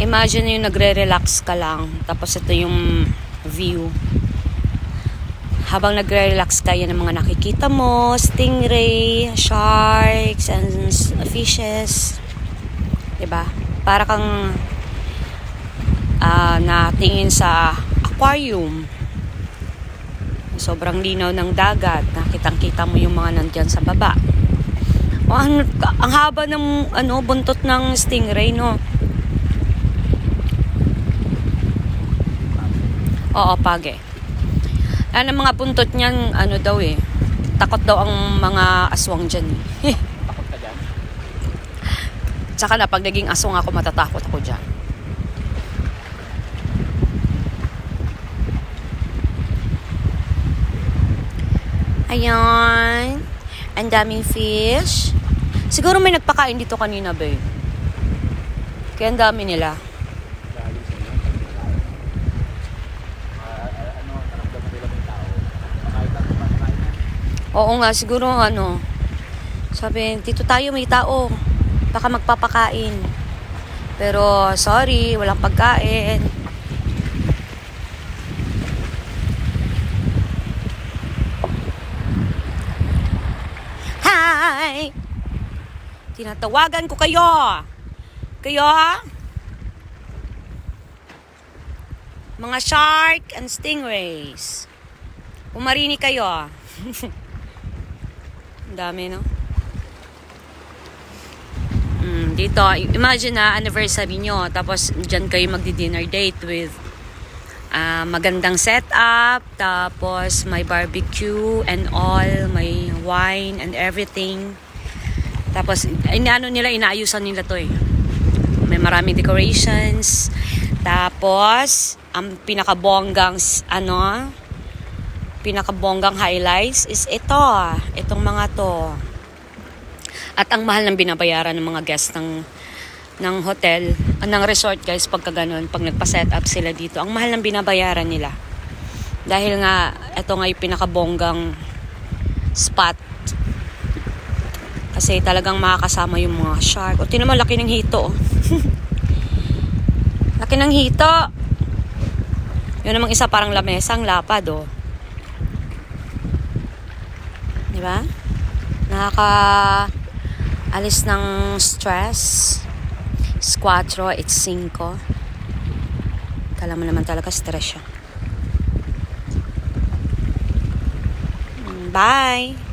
Imagine yung nagre-relax ka lang. Tapos ito yung view. Habang nagre-relax ka, yan ang mga nakikita mo. Stingray, sharks, and fishes. Diba? Para kang natingin sa aquarium. Sobrang linaw ng dagat. Nakitang-kita mo yung mga nandyan sa baba. O, ang haba ng buntot ng stingray, no? Oo, page. Ang mga buntot niyan, daw eh. Takot daw ang mga aswang dyan. Takot ka dyan? Tsaka na, pag naging aswang ako, matatakot ako dyan. Ayan. Ang daming fish. Siguro may nagpakain dito kanina, babe. Kaya ang dami nila. Oo nga, siguro sabi, dito tayo may tao. Baka magpapakain. Pero, sorry, walang pagkain. Hi! Tinatawagan ko kayo. Kayo, mga shark and stingrays. Umarini kayo. Ang dami, no? Dito, imagine na anniversary nyo, tapos dyan kayo magdi-dinner date with magandang setup, tapos may barbecue and all, may wine and everything. Tapos, inaayusan nila to eh. May maraming decorations. Tapos, ang pinakabonggang highlights is itong mga to. At ang mahal ng binabayaran ng mga guests ng hotel, ng resort guys, pagka ganun, pag nagpa-set up sila dito, ang mahal ng binabayaran nila. Dahil nga, ito nga yung pinakabonggang spot. Kasi talagang makakasama yung mga shark. O, tinan mo, laki ng hito. Laki ng hito. Yun namang isa, parang lamesang lapad, oh. Diba? Nakaka-alis ng stress. 4, it's 5. Kala mo naman talaga stress siya. Bye!